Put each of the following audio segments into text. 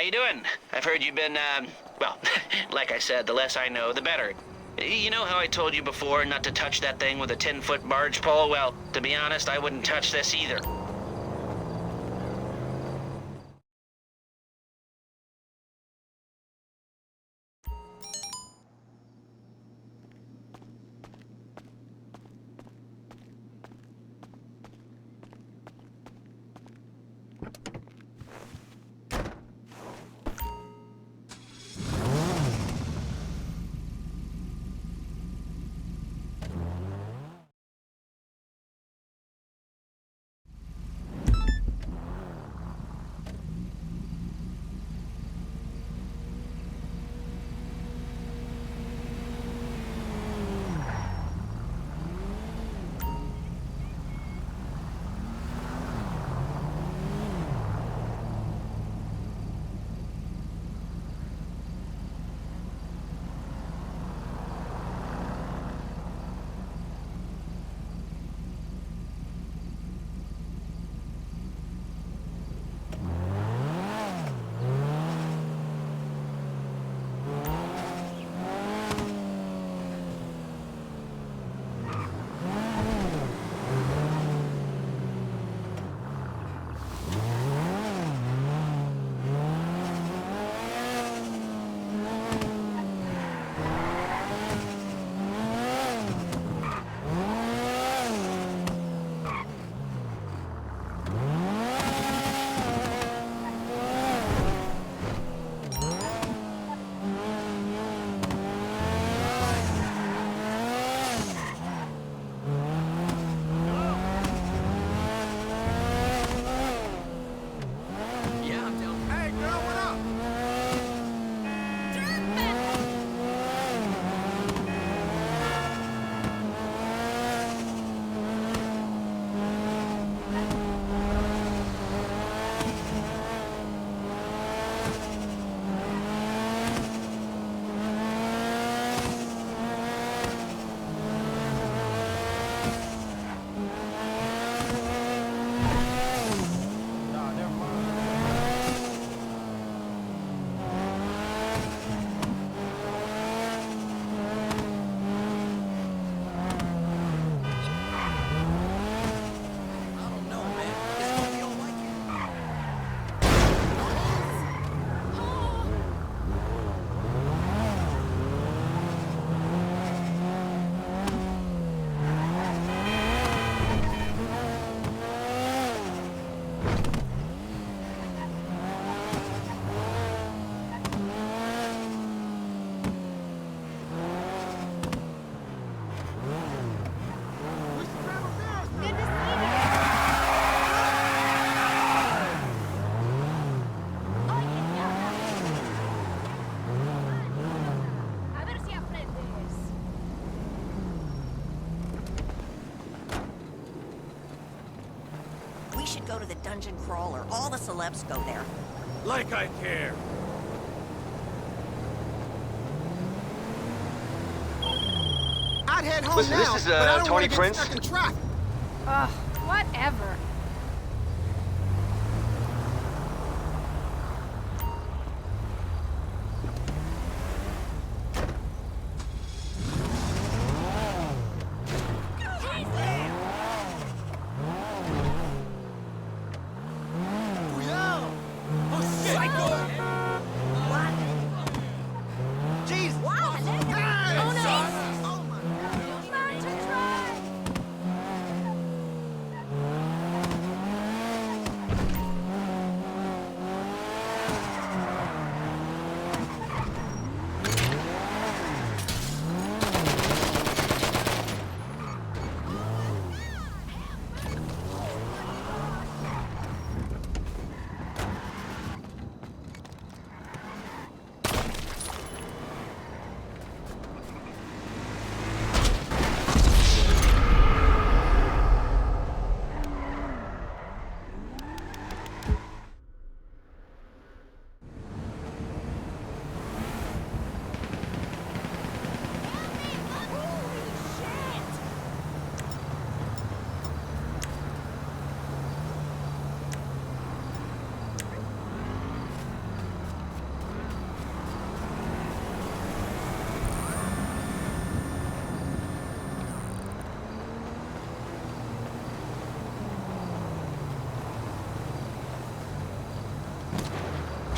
you doing? I've heard you've been, well, like I said, the less I know, the better. You know how I told you before not to touch that thing with a 10-foot barge pole? Well, to be honest, I wouldn't touch this either. should go to the dungeon crawler. All the celebs go there. Like I care. I'd head home Listen, now, this is but I don't Tony want to get Prince. stuck in traffic. Ugh, whatever.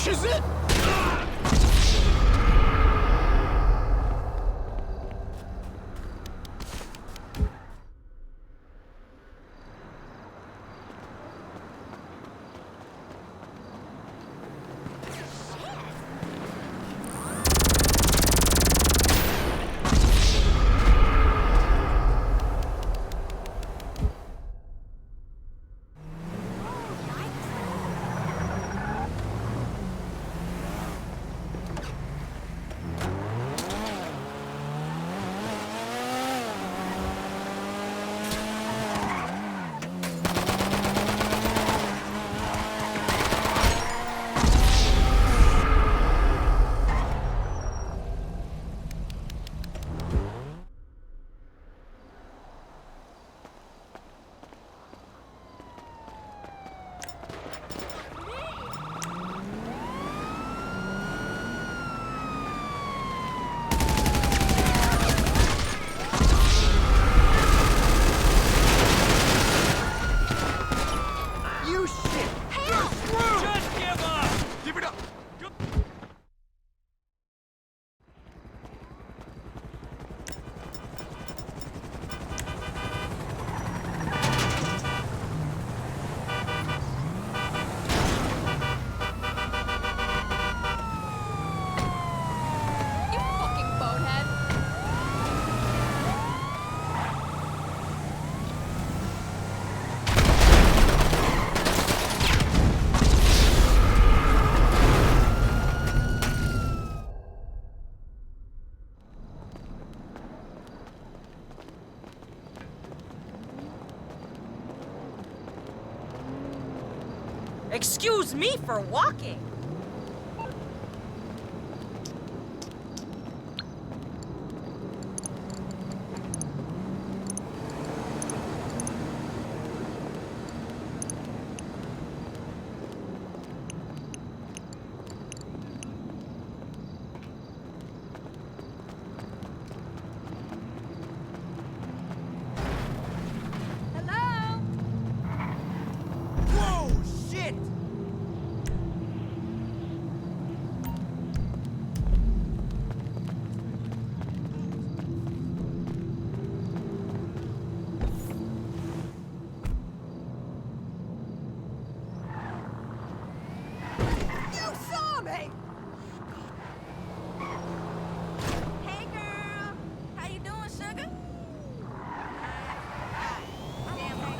finishes it? Excuse me for walking. Hello? Whoa, shit! You saw me! Hey, girl. How you doing, sugar? Damn right.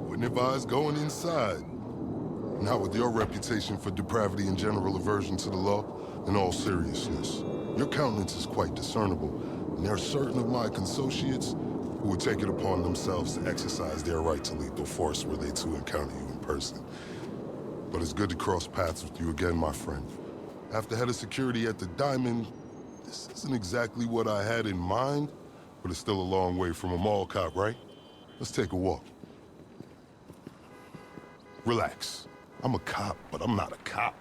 Wouldn't advise going inside. Not with your reputation for depravity and general aversion to the law. In all seriousness, your countenance is quite discernible, and there are certain of my consociates who would take it upon themselves to exercise their right to lethal force were they to encounter you in person. But it's good to cross paths with you again, my friend. After head of security at the Diamond, this isn't exactly what I had in mind, but it's still a long way from a mall cop, right? Let's take a walk. Relax. I'm a cop, but I'm not a cop.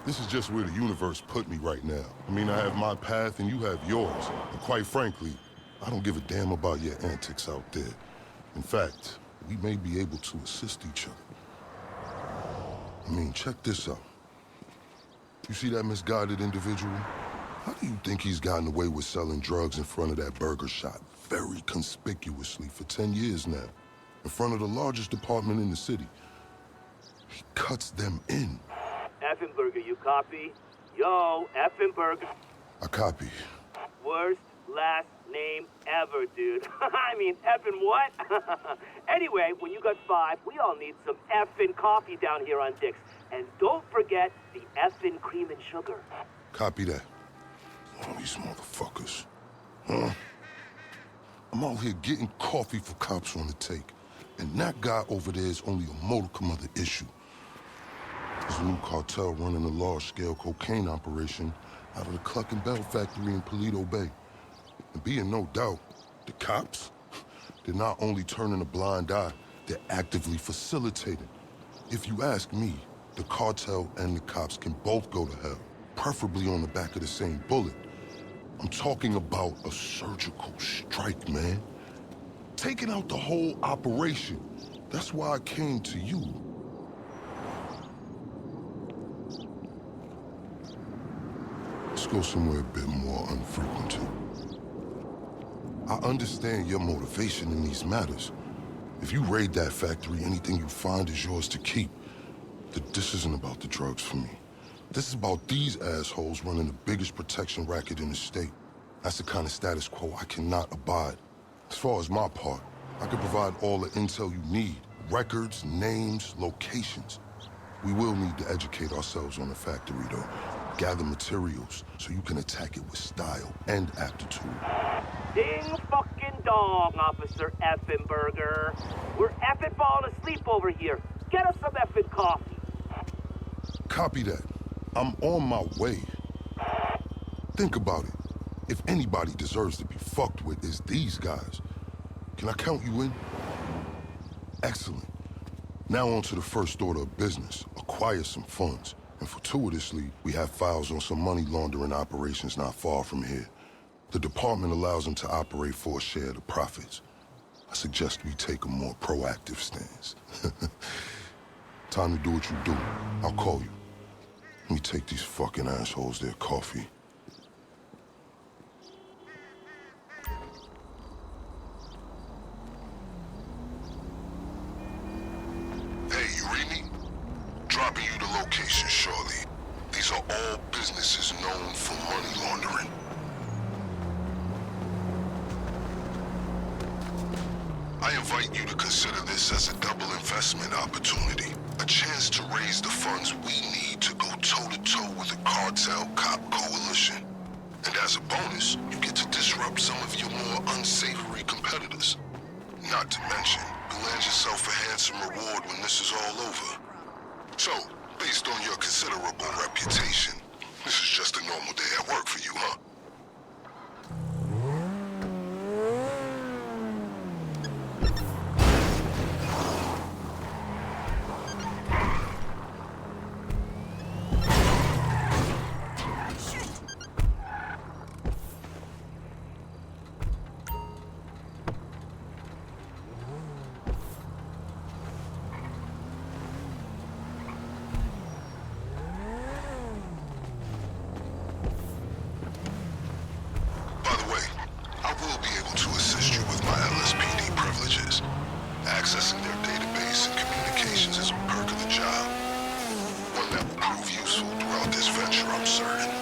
This is just where the universe put me right now. I mean, I have my path and you have yours. And quite frankly, I don't give a damn about your antics out there. In fact, we may be able to assist each other. I mean, check this out. You see that misguided individual? How do you think he's gotten away with selling drugs in front of that burger shop very conspicuously for 10 years now? In front of the largest department in the city. He cuts them in. Effenberger, you copy? Yo, Effenberger. I copy. Worst last name ever, dude. I mean, effing what? Anyway, when you got 5, we all need some effing coffee down here on Dick's. And don't forget the effing cream and sugar. Copy that. All these motherfuckers. Huh? I'm out here getting coffee for cops on the take. And that guy over there is only a modicum of the issue. There's a new cartel running a large-scale cocaine operation out of the Cluck and Bell factory in Paleto Bay. And be in no doubt, the cops, they're not only turning a blind eye, they're actively facilitating. If you ask me, the cartel and the cops can both go to hell, preferably on the back of the same bullet. I'm talking about a surgical strike, man. Taking out the whole operation. That's why I came to you. Let's go somewhere a bit more unfrequented. I understand your motivation in these matters. If you raid that factory, anything you find is yours to keep. This isn't about the drugs for me. This is about these assholes running the biggest protection racket in the state. That's the kind of status quo I cannot abide. As far as my part, I can provide all the intel you need. Records, names, locations. We will need to educate ourselves on the factory, though. Gather materials so you can attack it with style and aptitude. Ding fucking dong, Officer Effenberger. We're effing falling asleep over here. Get us some effing coffee. Copy that. I'm on my way. Think about it. If anybody deserves to be fucked with, it's these guys. Can I count you in? Excellent. Now on to the first order of business. Acquire some funds. And fortuitously, we have files on some money laundering operations not far from here. The department allows them to operate for a share of the profits. I suggest we take a more proactive stance. Time to do what you do. I'll call you. Let me take these fucking assholes their coffee. Hey, you read me? Dropping you the location shortly. These are all businesses known for money laundering. I invite you to consider this as a double investment opportunity. A chance to raise the funds we need to go toe-to-toe with the cartel cop coalition. And as a bonus, you get to disrupt some of your more unsavory competitors. Not to mention, you'll land yourself a handsome reward when this is all over. So, based on your considerable reputation, this is just a normal day at work for you, huh? Accessing their database and communications is a perk of the job. One that will prove useful throughout this venture, I'm certain.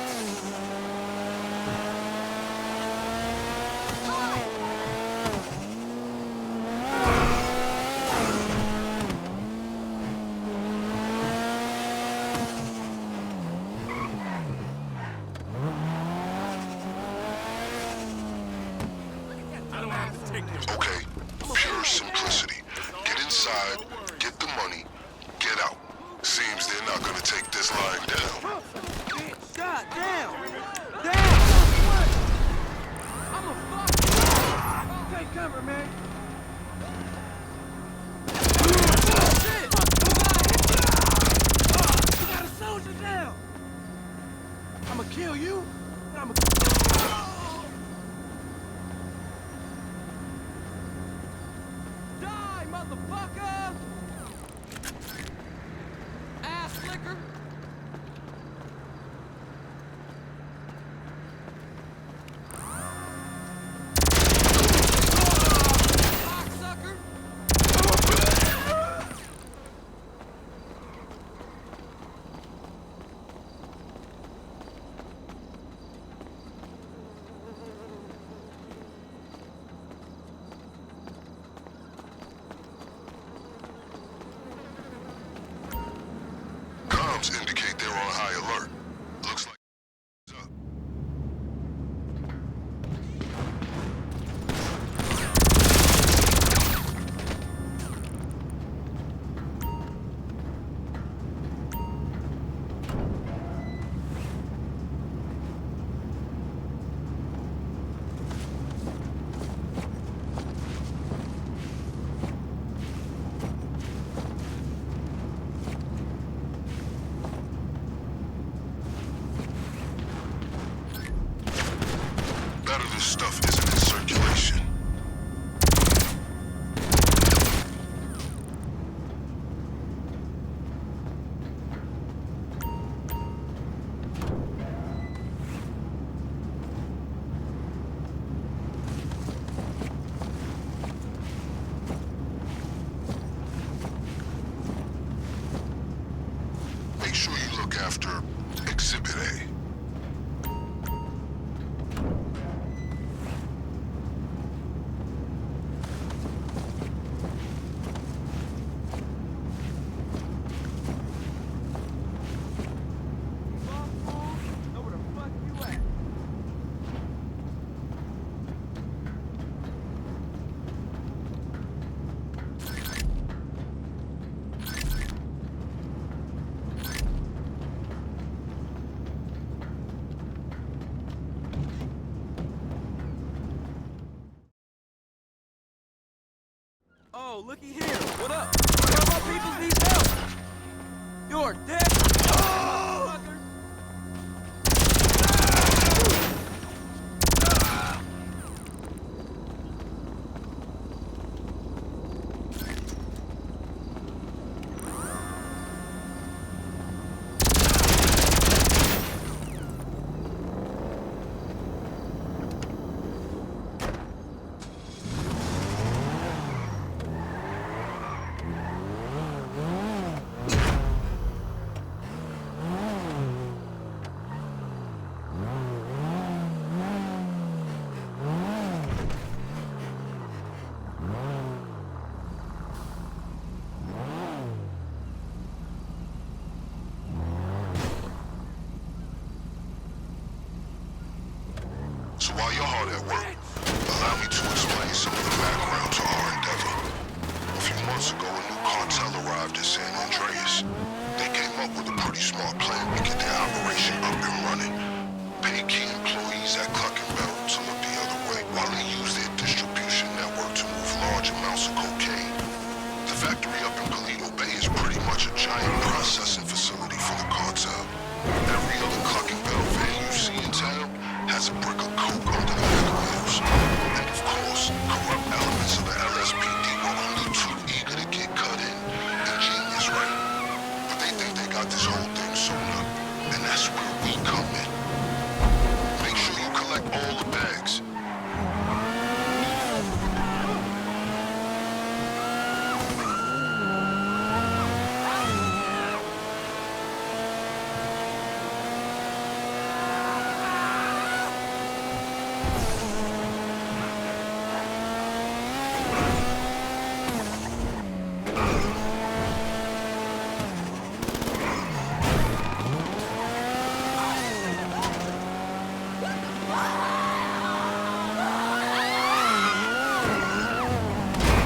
Okay, pure simplicity. Get inside, get the money, get out. Seems they're not gonna take this lying down. God, down! Down! I'm a fuck! Take cover, man! Shit! You got a soldier down! on high alert. Looks like it's up. None of this stuff isn't in circulation. Make sure you look after Exhibit A. Know where the fuck you at? Oh, looky here. What up? One of our people needs help. You're dead. Oh! Fucker. So while you're hard at work, allow me to explain some of the background to our endeavor. A few months ago, a new cartel arrived at San Andreas. They came up with a pretty smart plan to get their operation up and running. Pay key employees at Cluck and Bell to look the other way while they use their distribution network to move large amounts of cocaine. The factory up in Toledo Bay is pretty much a giant processing facility for the cartel. Every other Cluck and Bell van you see in town has a brick of coke under the back wheels. And of course, corrupt elements of the LSPD were only too eager to get cut in. Ingenious, right? But they think they got this whole thing sewn up, and that's where we come in. Make sure you collect all the bags.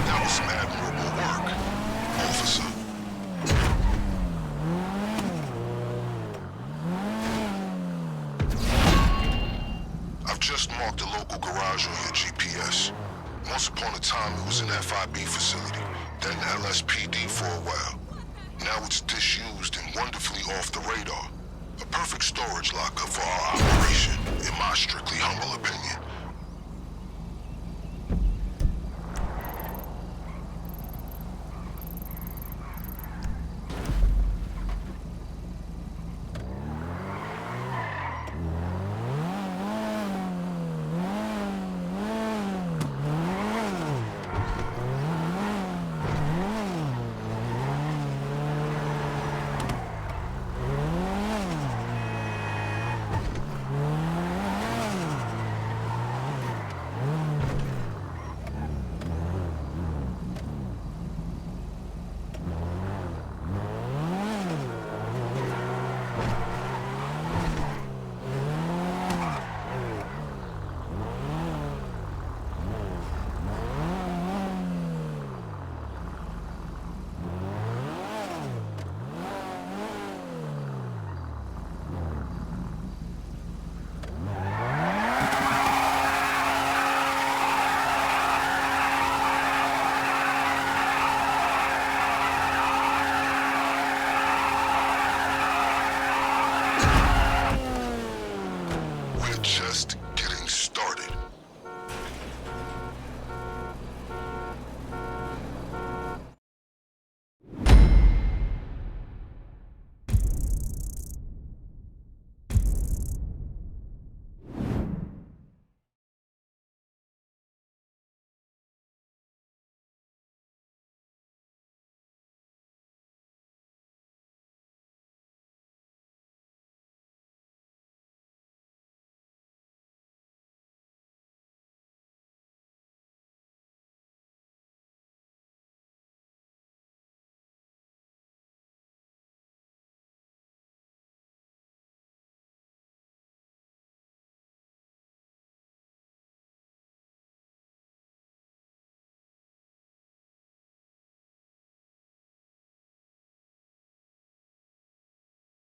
That was some admirable work, officer. I've just marked a local garage on your GPS. Once upon a time, it was an FIB facility, then LSPD for a while. Now it's disused and wonderfully off the radar. A perfect storage locker for our operation, in my strictly humble